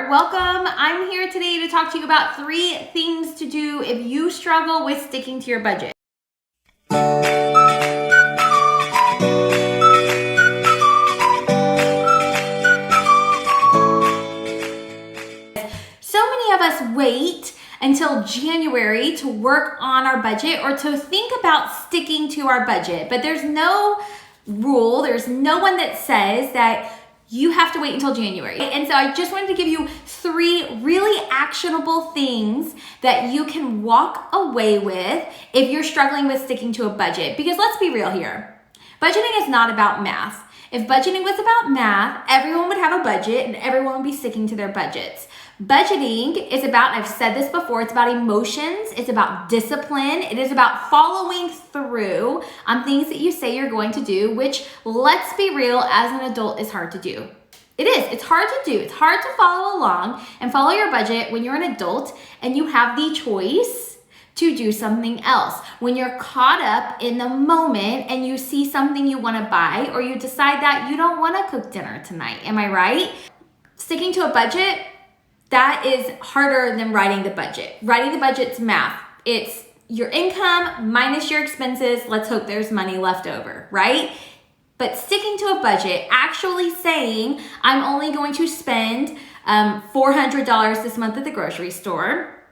there. Welcome. I'm here today to talk to you about 3 things to do if you struggle with sticking to your budget. So many of us wait until January to work on our budget or to think about sticking to our budget. But there's no rule, there's no one that says that you have to wait until January. And so I just wanted to give you 3 really actionable things that you can walk away with if you're struggling with sticking to a budget. Because let's be real here, budgeting is not about math. If budgeting was about math, everyone would have a budget and everyone would be sticking to their budgets. Budgeting is about, and I've said this before, it's about emotions, it's about discipline, it is about following through on things that you say you're going to do, which, let's be real, as an adult is hard to do. It is, it's hard to do. It's hard to follow along and follow your budget when you're an adult and you have the choice to do something else. When you're caught up in the moment and you see something you want to buy, or you decide that you don't want to cook dinner tonight, am I right? Sticking to a budget, that is harder than writing the budget. Writing the budget's math. It's your income minus your expenses. Let's hope there's money left over, right? But sticking to a budget, actually saying, I'm only going to spend $400 this month at the grocery store,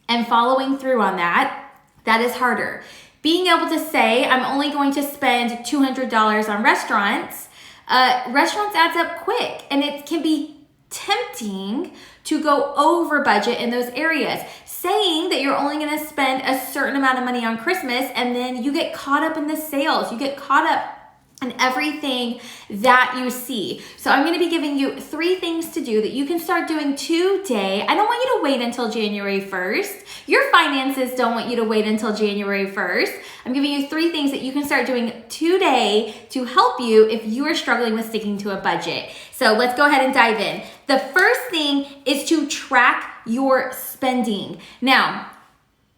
and following through on that, that is harder. Being able to say, I'm only going to spend $200 on restaurants, restaurants adds up quick, and it can be tempting to go over budget in those areas. Saying that you're only going to spend a certain amount of money on Christmas, and then you get caught up in the sales, you get caught up in everything that you see. So I'm going to be giving you 3 things to do that you can start doing today. I don't want you to wait until January 1st. Your finances don't want you to wait until January 1st. I'm giving you 3 things that you can start doing today to help you if you are struggling with sticking to a budget. So let's go ahead and dive in. The first thing is to track your spending. Now,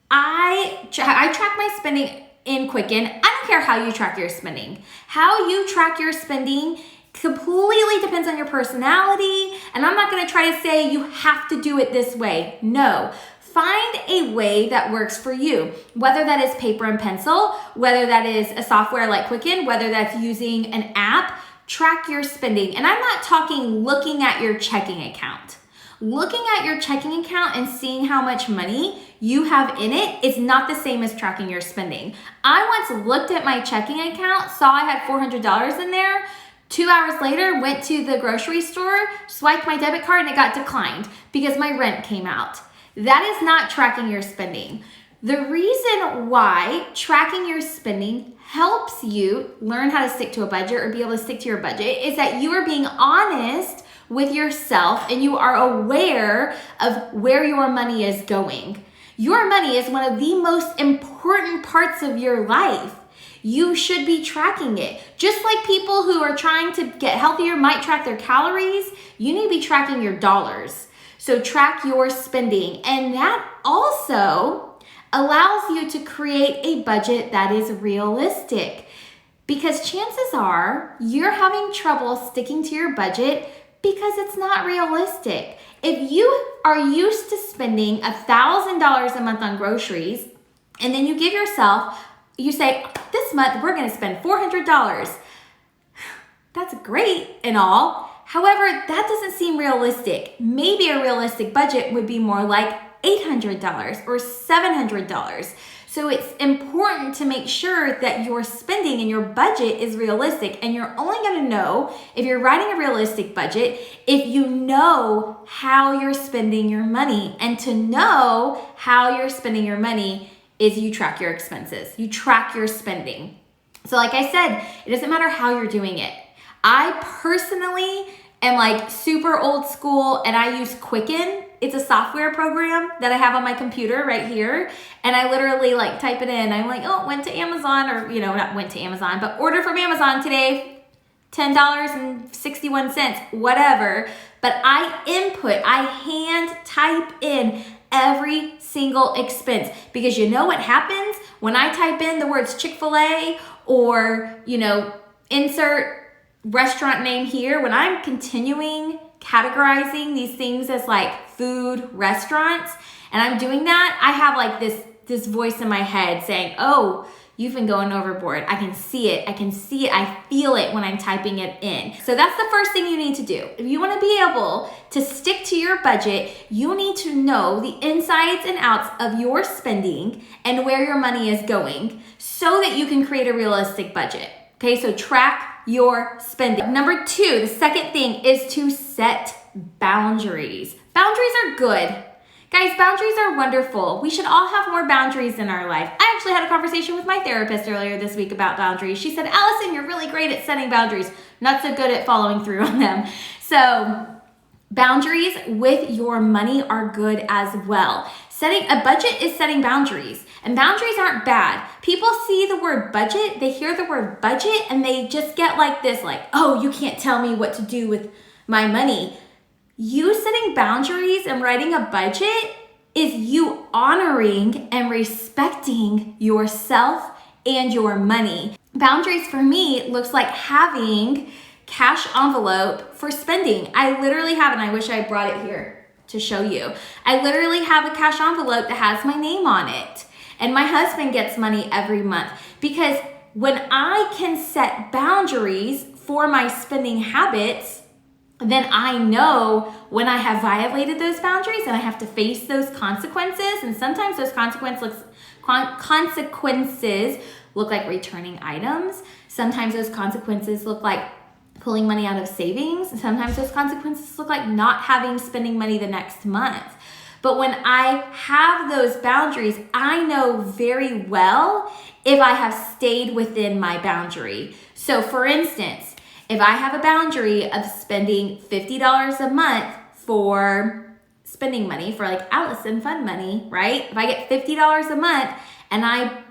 I track my spending in Quicken. I don't care how you track your spending. How you track your spending completely depends on your personality, and I'm not going to try to say you have to do it this way. No. Find a way that works for you, whether that is paper and pencil, whether that is a software like Quicken, whether that's using an app. Track your spending. And I'm not talking looking at your checking account. Looking at your checking account and seeing how much money you have in it is not the same as tracking your spending. I once looked at my checking account, saw I had $400 in there. 2 hours later, went to the grocery store, swiped my debit card, and it got declined because my rent came out. That is not tracking your spending. The reason why tracking your spending helps you learn how to stick to a budget or be able to stick to your budget is that you are being honest with yourself and you are aware of where your money is going. Your money is one of the most important parts of your life. You should be tracking it. Just like people who are trying to get healthier might track their calories, you need to be tracking your dollars. So track your spending. And that also allows you to create a budget that is realistic. Because chances are you're having trouble sticking to your budget because it's not realistic. If you are used to spending $1,000 a month on groceries, and then you give yourself, you say, this month we're gonna spend $400. That's great and all. However, that doesn't seem realistic. Maybe a realistic budget would be more like $800 or $700. So it's important to make sure that your spending and your budget is realistic. And you're only going to know if you're writing a realistic budget if you know how you're spending your money. And to know how you're spending your money is you track your expenses. You track your spending. So like I said, it doesn't matter how you're doing it. I personally am like super old school and I use Quicken. It's a software program that I have on my computer right here. And I literally like type it in. I'm like, oh, went to Amazon, or, you know, not went to Amazon, but order from Amazon today, $10.61, whatever. But I hand type in every single expense, because you know what happens when I type in the words Chick-fil-A or, you know, insert restaurant name here, when I'm continuing categorizing these things as like food, restaurants, and I'm doing that, I have like this voice in my head saying, oh, you've been going overboard. I can see it. I feel it when I'm typing it in. So that's the first thing you need to do. If you want to be able to stick to your budget, you need to know the insides and outs of your spending and where your money is going so that you can create a realistic budget. Okay, so track your spending. Number 2, the second thing is to set boundaries. Boundaries are good. Guys, boundaries are wonderful. We should all have more boundaries in our life. I actually had a conversation with my therapist earlier this week about boundaries. She said, Allison, you're really great at setting boundaries, not so good at following through on them. So boundaries with your money are good as well. Setting a budget is setting boundaries, and boundaries aren't bad. People see the word budget, they hear the word budget, and they just get like this, like, oh, you can't tell me what to do with my money. You setting boundaries and writing a budget is you honoring and respecting yourself and your money. Boundaries for me looks like having cash envelope for spending. I literally have, and I wish I brought it here to show you. I literally have a cash envelope that has my name on it. And my husband gets money every month because when I can set boundaries for my spending habits, then I know when I have violated those boundaries and I have to face those consequences. And sometimes those consequences look like returning items. Sometimes those consequences look like pulling money out of savings. And sometimes those consequences look like not having spending money the next month. But when I have those boundaries, I know very well if I have stayed within my boundary. So for instance, if I have a boundary of spending $50 a month for spending money, for like Allison fun money, right? If I get $50 a month and I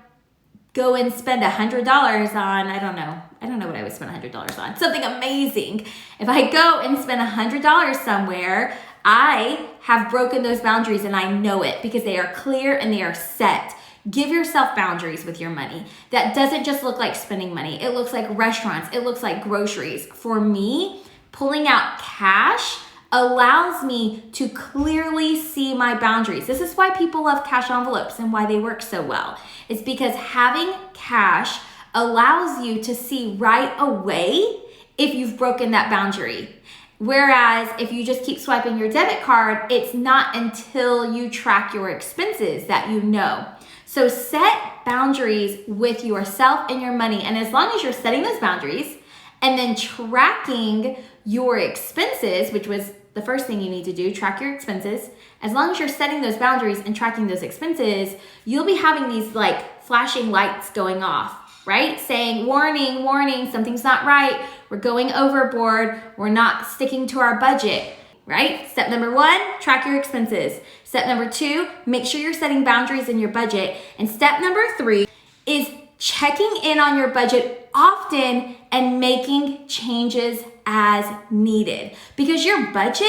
go and spend $100 on, I don't know what I would spend $100 on, something amazing. If I go and spend $100 somewhere, I have broken those boundaries and I know it because they are clear and they are set. Give yourself boundaries with your money. That doesn't just look like spending money. It looks like restaurants. It looks like groceries. For me, pulling out cash allows me to clearly see my boundaries. This is why people love cash envelopes and why they work so well. It's because having cash allows you to see right away if you've broken that boundary. Whereas if you just keep swiping your debit card, it's not until you track your expenses that you know. So set boundaries with yourself and your money. And as long as you're setting those boundaries and then tracking your expenses, which was the first thing you need to do, track your expenses. As long as you're setting those boundaries and tracking those expenses, you'll be having these like flashing lights going off, right? Saying, warning, warning, something's not right. We're going overboard. We're not sticking to our budget. Right? Step number 1, track your expenses. Step number 2, make sure you're setting boundaries in your budget. And step number 3 is checking in on your budget often and making changes as needed. Because your budget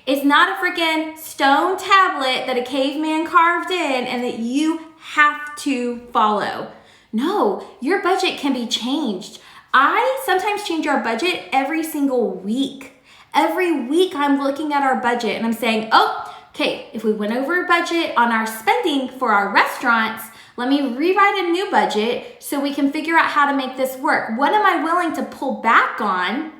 is not a freaking stone tablet that a caveman carved in and that you have to follow. No, your budget can be changed. I sometimes change our budget every single week. Every week I'm looking at our budget and I'm saying, oh, okay, if we went over budget on our spending for our restaurants, let me rewrite a new budget so we can figure out how to make this work. What am I willing to pull back on?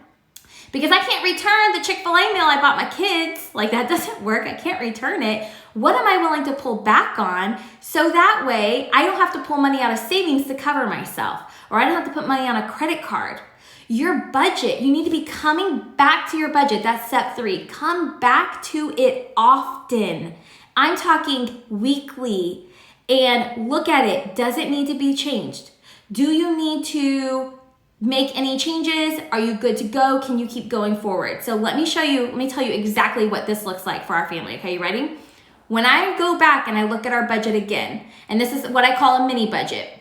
Because I can't return the Chick-fil-A meal I bought my kids. Like that doesn't work. I can't return it. What am I willing to pull back on so that way I don't have to pull money out of savings to cover myself, or I don't have to put money on a credit card. Your budget, you need to be coming back to your budget. That's step 3. Come back to it often. I'm talking weekly, and look at it. Does it need to be changed? Do you need to make any changes? Are you good to go? Can you keep going forward? So let me tell you exactly what this looks like for our family. Okay, you ready? When I go back and I look at our budget again, and this is what I call a mini budget,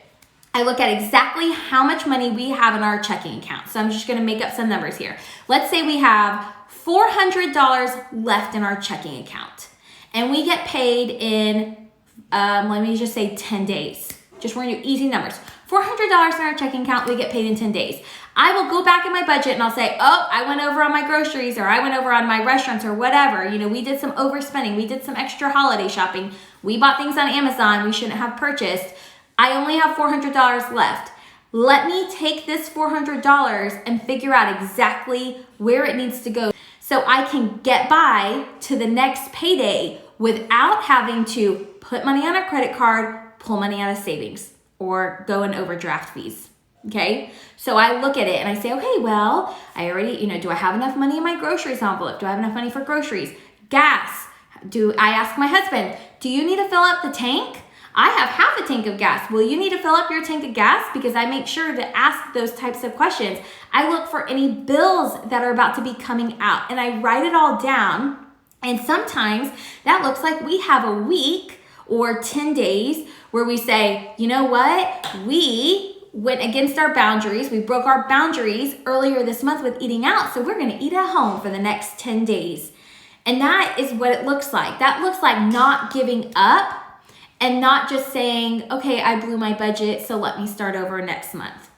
I look at exactly how much money we have in our checking account. So I'm just gonna make up some numbers here. Let's say we have $400 left in our checking account, and we get paid in, let me just say 10 days. We're gonna do easy numbers. $400 in our checking account, we get paid in 10 days. I will go back in my budget and I'll say, oh, I went over on my groceries, or I went over on my restaurants, or whatever. We did some overspending. We did some extra holiday shopping. We bought things on Amazon we shouldn't have purchased. I only have $400 left. Let me take this $400 and figure out exactly where it needs to go so I can get by to the next payday without having to put money on a credit card, pull money out of savings, or go in overdraft fees. Okay? So I look at it and I say, okay, well, I already, do I have enough money in my groceries envelope? Do I have enough money for groceries? Gas. I ask my husband, do you need to fill up the tank? I have half a tank of gas. Will you need to fill up your tank of gas? Because I make sure to ask those types of questions. I look for any bills that are about to be coming out and I write it all down. And sometimes that looks like we have a week or 10 days where we say, you know what? We went against our boundaries. We broke our boundaries earlier this month with eating out. So we're going to eat at home for the next 10 days. And that is what it looks like. That looks like not giving up and not just saying, okay, I blew my budget, so let me start over next month.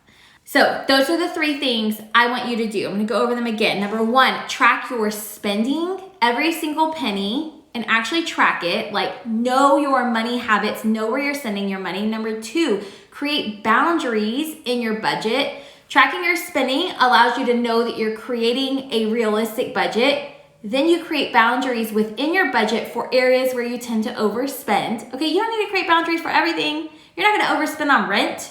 So those are the 3 things I want you to do. I'm going to go over them again. Number 1, track your spending, every single penny, and actually track it. Like, know your money habits, know where you're sending your money. Number 2, create boundaries in your budget. Tracking your spending allows you to know that you're creating a realistic budget. Then you create boundaries within your budget for areas where you tend to overspend. Okay, you don't need to create boundaries for everything. You're not gonna overspend on rent.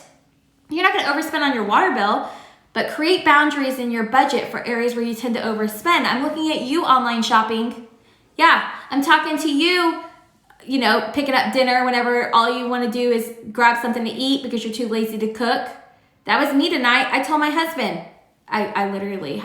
You're not gonna overspend on your water bill, but create boundaries in your budget for areas where you tend to overspend. I'm looking at you online shopping. Yeah, I'm talking to you, picking up dinner whenever all you wanna do is grab something to eat because you're too lazy to cook. That was me tonight. I told my husband, I literally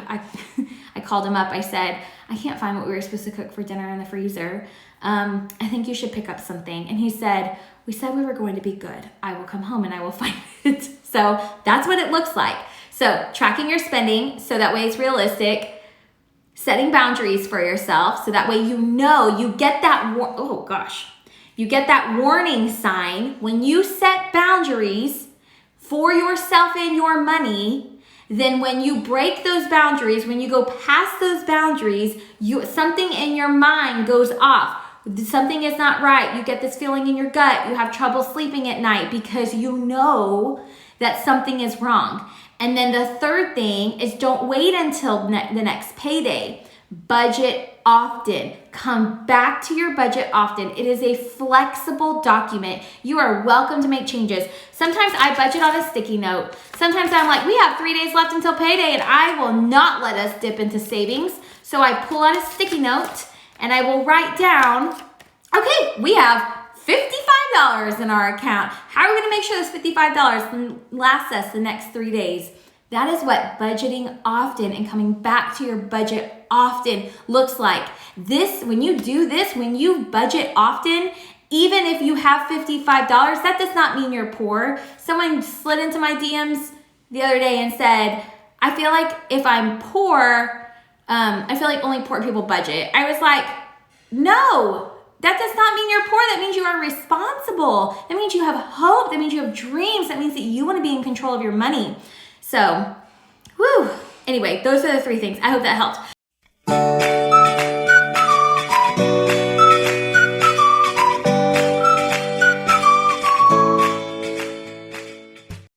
called him up. I said, I can't find what we were supposed to cook for dinner in the freezer. I think you should pick up something. And he said, we said we were going to be good. I will come home and I will find it. So that's what it looks like. So tracking your spending so that way it's realistic. Setting boundaries for yourself so that way you get that, you get that warning sign when you set boundaries for yourself and your money. Then when you break those boundaries, when you go past those boundaries, something in your mind goes off. Something is not right. You get this feeling in your gut. You have trouble sleeping at night because you know that something is wrong. And then the third thing is don't wait until the next payday. Budget often. Come back to your budget often. It is a flexible document. You are welcome to make changes. Sometimes I budget on a sticky note. Sometimes I'm like, we have 3 days left until payday and I will not let us dip into savings. So I pull out a sticky note and I will write down, okay, we have $55 in our account. How are we gonna make sure this $55 lasts us the next 3 days? That is what budgeting often and coming back to your budget often looks like. When you budget often, even if you have $55, that does not mean you're poor. Someone slid into my DMs the other day and said, I feel like if I'm poor, I feel like only poor people budget. I was like, no, that does not mean you're poor. That means you are responsible. That means you have hope. That means you have dreams. That means that you want to be in control of your money. So, anyway, those are the 3 things. I hope that helped.